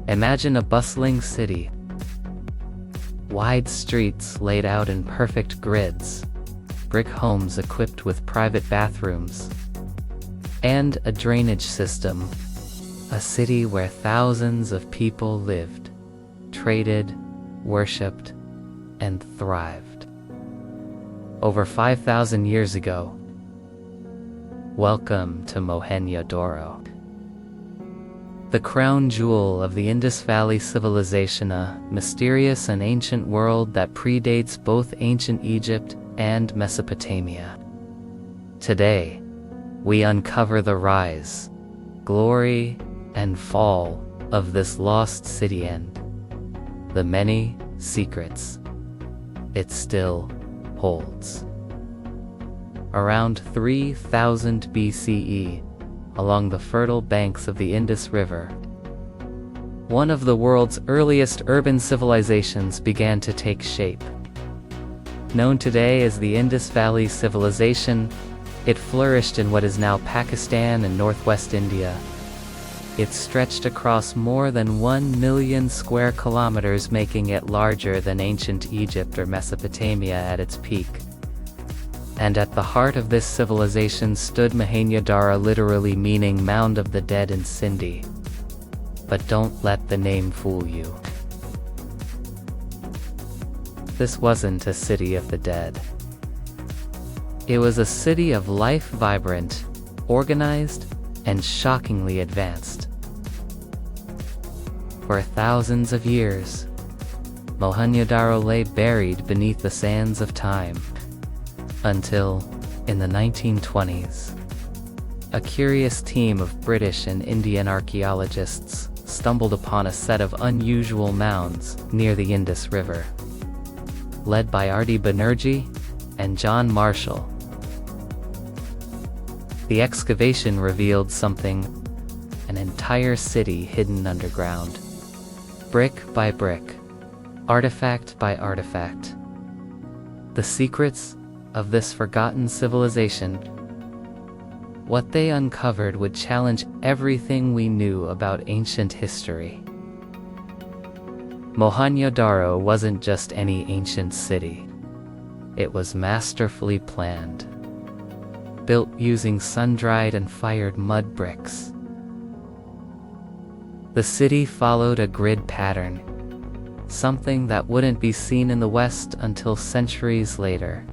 Imagine a bustling city, wide streets laid out in perfect grids, brick homes equipped with private bathrooms, and a drainage system. A city where thousands of people lived, traded, worshipped, and thrived. Over 5,000 years ago. Welcome to Mohenjo-Daro, the crown jewel of the Indus Valley civilization, a mysterious and ancient world that predates both ancient Egypt and Mesopotamia. Today, we uncover the rise, glory, and fall of this lost city and the many secrets it still holds. Around 3000 BCE, along the fertile banks of the Indus River, one of the world's earliest urban civilizations began to take shape. Known today as the Indus Valley Civilization, it flourished in what is now Pakistan and northwest India. It stretched across more than 1 million square kilometers, making it larger than ancient Egypt or Mesopotamia at its peak. And at the heart of this civilization stood Mohenjo-Daro, literally meaning Mound of the Dead in Sindhi. But don't let the name fool you. This wasn't a city of the dead. It was a city of life, vibrant, organized, and shockingly advanced. For thousands of years, Mohenjo-Daro lay buried beneath the sands of time. Until, in the 1920s, a curious team of British and Indian archaeologists stumbled upon a set of unusual mounds near the Indus River. Led by R.D. Banerjee and John Marshall, the excavation revealed something: an entire city hidden underground. Brick by brick, artifact by artifact. The secrets of this forgotten civilization. What they uncovered would challenge everything we knew about ancient history. Mohenjo-Daro wasn't just any ancient city. It was masterfully planned, built using sun-dried and fired mud bricks. The city followed a grid pattern, something that wouldn't be seen in the West until centuries later.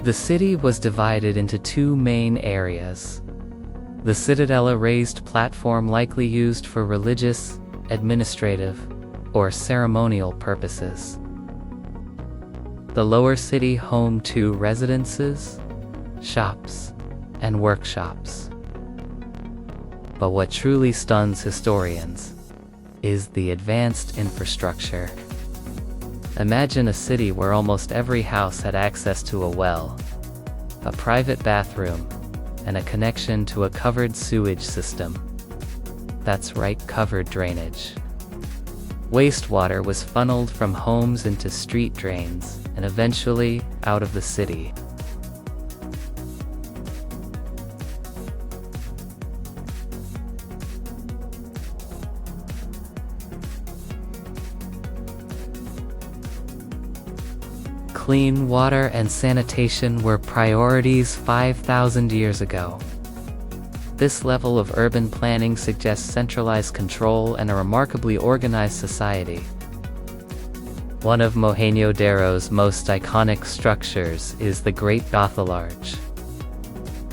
The city was divided into two main areas. The citadel, a raised platform likely used for religious, administrative, or ceremonial purposes. The lower city, home to residences, shops, and workshops. But what truly stuns historians is the advanced infrastructure. Imagine a city where almost every house had access to a well, a private bathroom, and a connection to a covered sewage system. That's right, covered drainage. Wastewater was funneled from homes into street drains, and eventually out of the city. Clean water and sanitation were priorities 5,000 years ago. This level of urban planning suggests centralized control and a remarkably organized society. One of Mohenjo-Daro's most iconic structures is the Great Gothel Arch.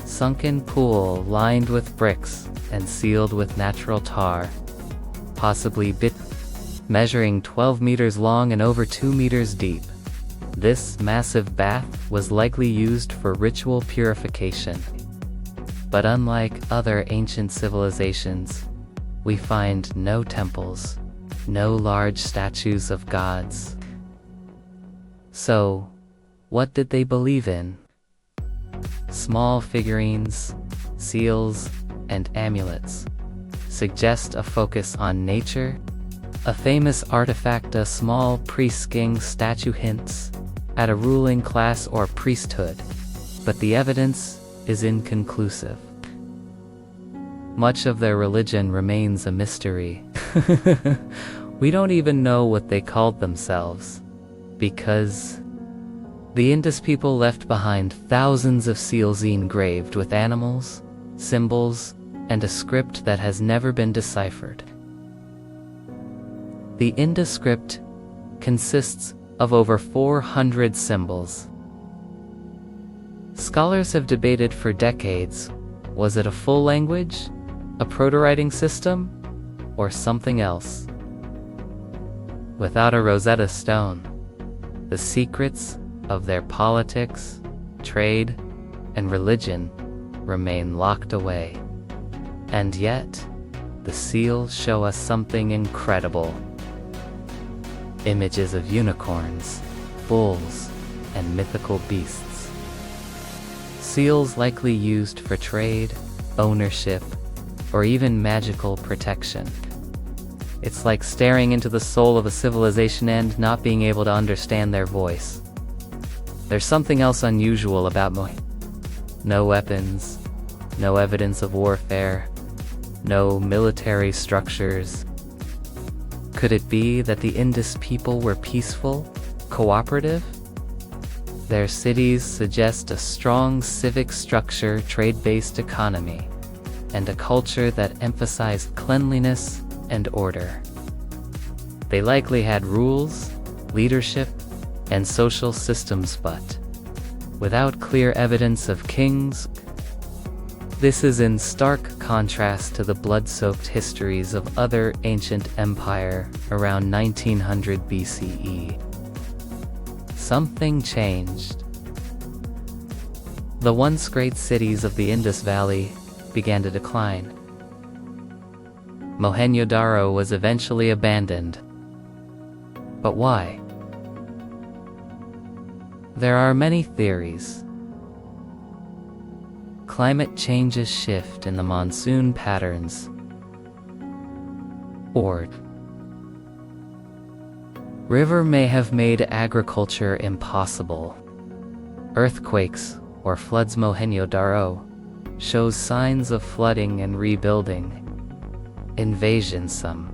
Sunken pool lined with bricks and sealed with natural tar, possibly measuring 12 meters long and over 2 meters deep. This massive bath was likely used for ritual purification. But unlike other ancient civilizations, we find no temples, no large statues of gods. So, what did they believe in? Small figurines, seals, and amulets suggest a focus on nature. A famous artifact, a small priest-king statue, hints at a ruling class or priesthood, but the evidence is inconclusive. much of their religion remains a mystery. We don't even know what they called themselves, because the Indus people left behind thousands of seals engraved with animals, symbols, and a script that has never been deciphered. The Indus script consists of over 400 symbols. Scholars have debated for decades, was it a full language, a proto-writing system, or something else? Without a Rosetta Stone, the secrets of their politics, trade, and religion remain locked away. And yet, the seals show us something incredible. Images of unicorns, bulls, and mythical beasts. Seals likely used for trade, ownership, or even magical protection. It's like staring into the soul of a civilization and not being able to understand their voice. There's something else unusual about no weapons, no evidence of warfare, no military structures. Could it be that the Indus people were peaceful, cooperative? Their cities suggest a strong civic structure, trade-based economy, and a culture that emphasized cleanliness and order. They likely had rules, leadership, and social systems, but without clear evidence of kings. This is in stark contrast to the blood-soaked histories of other ancient empire around 1900 BCE. Something changed. The once great cities of the Indus Valley began to decline. Mohenjo-Daro was eventually abandoned. But why? There are many theories. Climate changes shift in the monsoon patterns, or river may have made agriculture impossible. Earthquakes or floods. Mohenjo-Daro shows signs of flooding and rebuilding. Invasion. Some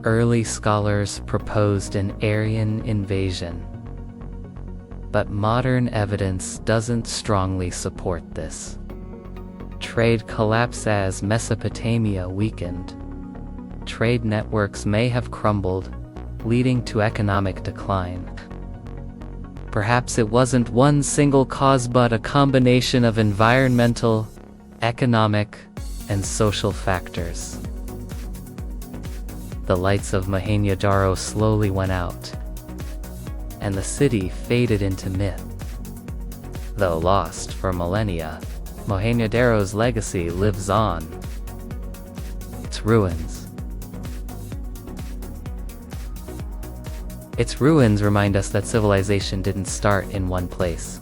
early scholars proposed an Aryan invasion, but modern evidence doesn't strongly support this. Trade collapsed as Mesopotamia weakened. Trade networks may have crumbled, leading to economic decline. Perhaps it wasn't one single cause but a combination of environmental, economic, and social factors. The lights of Mohenjo-Daro slowly went out, and the city faded into myth. Though lost for millennia, Mohenjo-Daro's legacy lives on. Its ruins remind us that civilization didn't start in one place.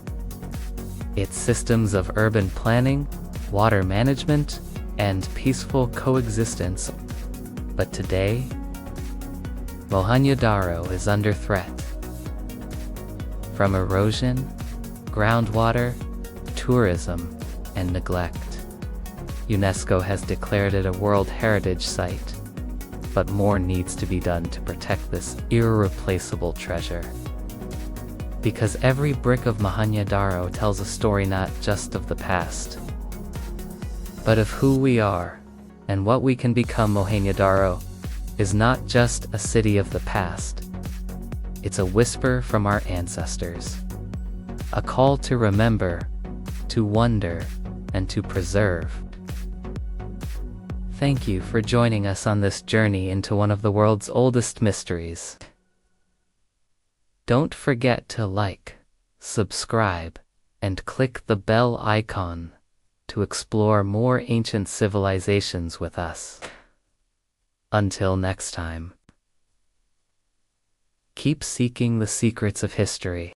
Its systems of urban planning, water management, and peaceful coexistence. But today, Mohenjo-Daro is under threat. From erosion, groundwater, tourism, and neglect. UNESCO has declared it a World Heritage Site, but more needs to be done to protect this irreplaceable treasure. Because every brick of Mohenjo-Daro tells a story not just of the past, but of who we are and what we can become. Mohenjo-Daro is not just a city of the past. It's a whisper from our ancestors. A call to remember, to wonder, and to preserve. Thank you for joining us on this journey into one of the world's oldest mysteries. Don't forget to like, subscribe, and click the bell icon to explore more ancient civilizations with us. Until next time, keep seeking the secrets of history.